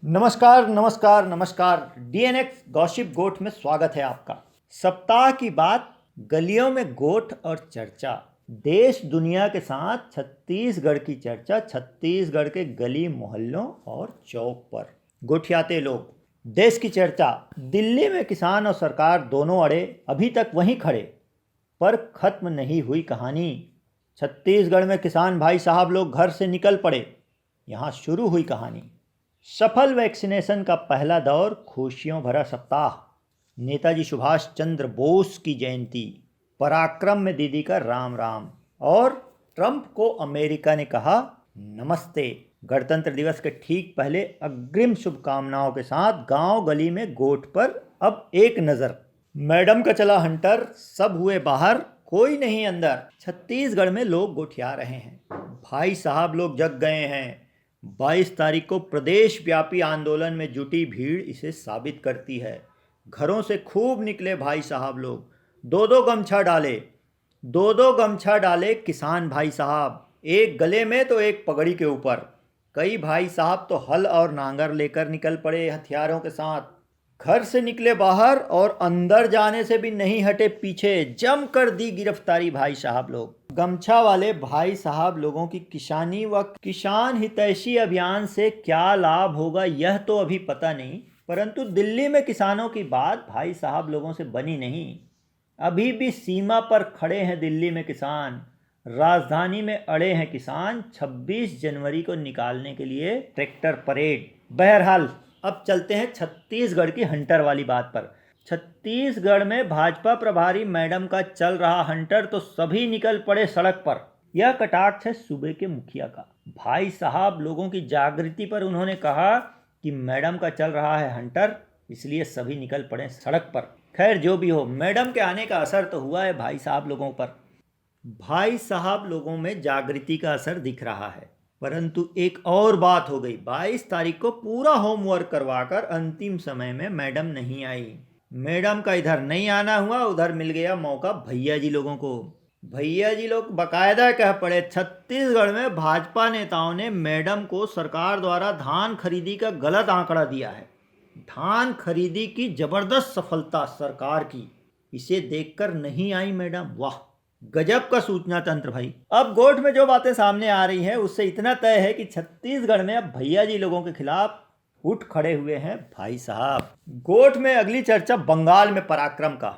नमस्कार नमस्कार नमस्कार। डीएनएक्स गॉसिप गोट में स्वागत है आपका। सप्ताह की बात, गलियों में गोठ और चर्चा। देश दुनिया के साथ छत्तीसगढ़ की चर्चा छत्तीसगढ़ के गली मोहल्लों और चौक पर। गोठियाते लोग, देश की चर्चा। दिल्ली में किसान और सरकार दोनों अड़े, अभी तक वहीं खड़े, पर खत्म नहीं हुई कहानी। छत्तीसगढ़ में किसान भाई साहब लोग घर से निकल पड़े, यहाँ शुरू हुई कहानी। सफल वैक्सीनेशन का पहला दौर, खुशियों भरा सप्ताह। नेताजी सुभाष चंद्र बोस की जयंती, पराक्रम में दीदी का राम राम। और ट्रंप को अमेरिका ने कहा नमस्ते। गणतंत्र दिवस के ठीक पहले अग्रिम शुभकामनाओं के साथ गांव गली में गोठ पर अब एक नज़र। मैडम का चला हंटर, सब हुए बाहर, कोई नहीं अंदर। छत्तीसगढ़ में लोग गोठिया रहे हैं, भाई साहब लोग जग गए हैं। 22 तारीख को प्रदेश व्यापी आंदोलन में जुटी भीड़ इसे साबित करती है। घरों से खूब निकले भाई साहब लोग, दो दो गमछा डाले किसान भाई साहब, एक गले में तो एक पगड़ी के ऊपर। कई भाई साहब तो हल और नांगर लेकर निकल पड़े हथियारों के साथ। घर से निकले बाहर और अंदर जाने से भी नहीं हटे पीछे, जम कर दी गिरफ्तारी भाई साहब लोग। गमछा वाले भाई साहब लोगों की किसानी व किसान हितैषी अभियान से क्या लाभ होगा यह तो अभी पता नहीं, परंतु दिल्ली में किसानों की बात भाई साहब लोगों से बनी नहीं। अभी भी सीमा पर खड़े हैं दिल्ली में किसान, राजधानी में अड़े हैं किसान 26 जनवरी को निकालने के लिए ट्रैक्टर परेड। बहरहाल अब चलते हैं छत्तीसगढ़ की हंटर वाली बात पर। छत्तीसगढ़ में भाजपा प्रभारी मैडम का चल रहा हंटर तो सभी निकल पड़े सड़क पर। यह कटाक्ष है सूबे के मुखिया का। भाई साहब लोगों की जागृति पर उन्होंने कहा कि मैडम का चल रहा है हंटर, इसलिए सभी निकल पड़े सड़क पर। खैर जो भी हो, मैडम के आने का असर तो हुआ है भाई साहब लोगों पर। भाई साहब लोगों में जागृति का असर दिख रहा है, परंतु एक और बात हो गई। 22 तारीख को पूरा होमवर्क करवाकर अंतिम समय में मैडम नहीं आई। मैडम का इधर नहीं आना हुआ, उधर मिल गया मौका भैया जी लोगों को। भैया जी लोग बकायदा कह पड़े, छत्तीसगढ़ में भाजपा नेताओं ने मैडम को सरकार द्वारा धान खरीदी का गलत आंकड़ा दिया है। धान खरीदी की जबरदस्त सफलता सरकार की, इसे देखकर नहीं आई मैडम। वाह, गजब का सूचना तंत्र भाई। अब गोठ में जो बातें सामने आ रही हैं उससे इतना तय है कि छत्तीसगढ़ में अब भैया जी लोगों के खिलाफ उठ खड़े हुए हैं भाई साहब। गोठ में अगली चर्चा बंगाल में पराक्रम का।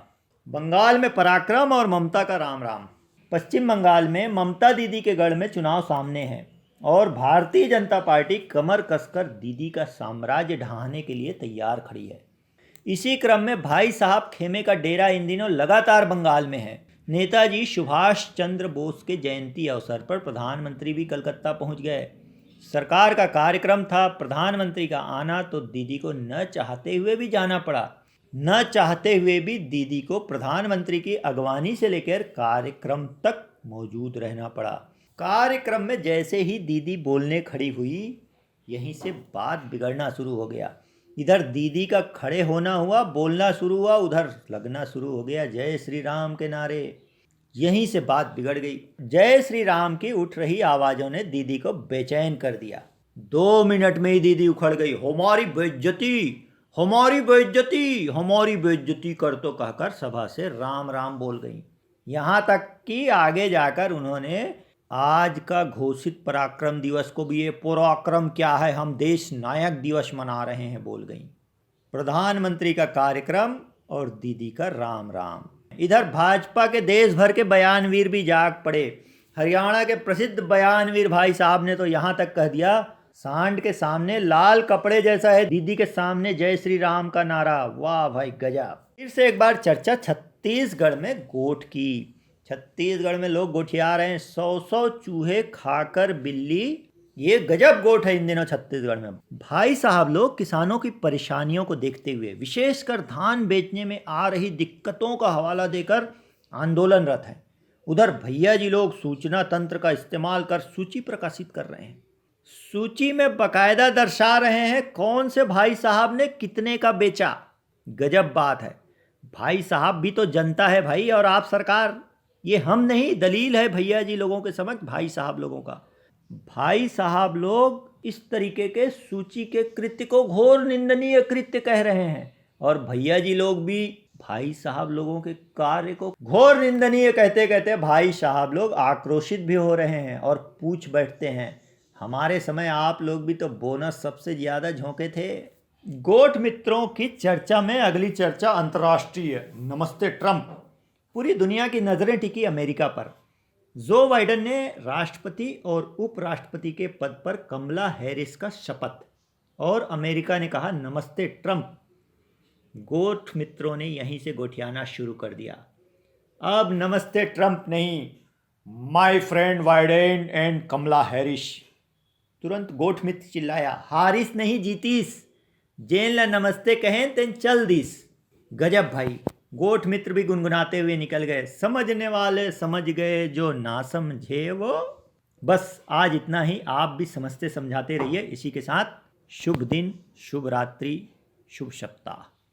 बंगाल में पराक्रम और ममता का राम राम। पश्चिम बंगाल में ममता दीदी के गढ़ में चुनाव सामने है और भारतीय जनता पार्टी कमर कसकर दीदी का साम्राज्य ढहाने के लिए तैयार खड़ी है। इसी क्रम में भाई साहब खेमे का डेरा इन दिनों लगातार बंगाल में है। नेताजी सुभाष चंद्र बोस के जयंती अवसर पर प्रधानमंत्री भी कलकत्ता पहुंच गए। सरकार का कार्यक्रम था प्रधानमंत्री का आना, तो दीदी को न चाहते हुए भी जाना पड़ा। न चाहते हुए भी दीदी को प्रधानमंत्री की अगवानी से लेकर कार्यक्रम तक मौजूद रहना पड़ा। कार्यक्रम में जैसे ही दीदी बोलने खड़ी हुई, यहीं से बात बिगड़ना शुरू हो गया। इधर दीदी का खड़े होना हुआ, बोलना शुरू हुआ, उधर लगना शुरू हो गया जय श्री राम के नारे। यहीं से बात बिगड़ गई। जय श्री राम की उठ रही आवाज़ों ने दीदी को बेचैन कर दिया। 2 मिनट में ही दीदी उखड़ गई, हमारी बेइज्जती, हमारी बेइज्जती, हमारी बेइज्जती कर तो कहकर सभा से राम राम बोल गई। यहाँ तक कि आगे जाकर उन्होंने आज का घोषित पराक्रम दिवस को भी ये पराक्रम क्या है, हम देश नायक दिवस मना रहे हैं बोल गई। प्रधानमंत्री का कार्यक्रम और दीदी का राम राम। इधर भाजपा के देश भर के बयानवीर भी जाग पड़े। हरियाणा के प्रसिद्ध बयानवीर भाई साहब ने तो यहाँ तक कह दिया, सांड के सामने लाल कपड़े जैसा है दीदी के सामने जय श्री राम का नारा। वाह भाई गजब। फिर से एक बार चर्चा छत्तीसगढ़ में गोठ की। छत्तीसगढ़ में लोग गोठिया रहे हैं, 100 चूहे खाकर बिल्ली। ये गजब गोठ है इन दिनों छत्तीसगढ़ में। भाई साहब लोग किसानों की परेशानियों को देखते हुए, विशेषकर धान बेचने में आ रही दिक्कतों का हवाला देकर आंदोलनरत हैं। उधर भैया जी लोग सूचना तंत्र का इस्तेमाल कर सूची प्रकाशित कर रहे हैं। सूची में बकायदा दर्शा रहे हैं कौन से भाई साहब ने कितने का बेचा। गजब बात है। भाई साहब भी तो जनता है भाई, और आप सरकार। ये हम नहीं, दलील है भैया जी लोगों के समक्ष भाई साहब लोगों का। भाई साहब लोग इस तरीके के सूची के कृत्य को घोर निंदनीय कृत्य कह रहे हैं। और भैया जी लोग भी भाई साहब लोगों के कार्य को घोर निंदनीय कहते कहते भाई साहब लोग आक्रोशित भी हो रहे हैं और पूछ बैठते हैं, हमारे समय आप लोग भी तो बोनस सबसे ज़्यादा झोंके थे। गोठ मित्रों की चर्चा में अगली चर्चा अंतर्राष्ट्रीय नमस्ते ट्रंप। पूरी दुनिया की नज़रें टिकी अमेरिका पर। जो बाइडेन ने राष्ट्रपति और उपराष्ट्रपति के पद पर कमला हैरिस का शपथ, और अमेरिका ने कहा नमस्ते ट्रंप। गोठ मित्रों ने यहीं से गोठियाना शुरू कर दिया। अब नमस्ते ट्रंप नहीं, my friend Biden and Kamala Harris. तुरंत गोठ मित्र चिल्लाया, हारिस नहीं जीतीस, जेन ला नमस्ते कहें तेन चल दिस। गजब भाई। गोठ मित्र भी गुनगुनाते हुए निकल गए, समझने वाले समझ गए, जो ना समझे वो। बस आज इतना ही। आप भी समझते समझाते रहिए। इसी के साथ शुभ दिन, शुभ रात्रि, शुभ सप्ताह।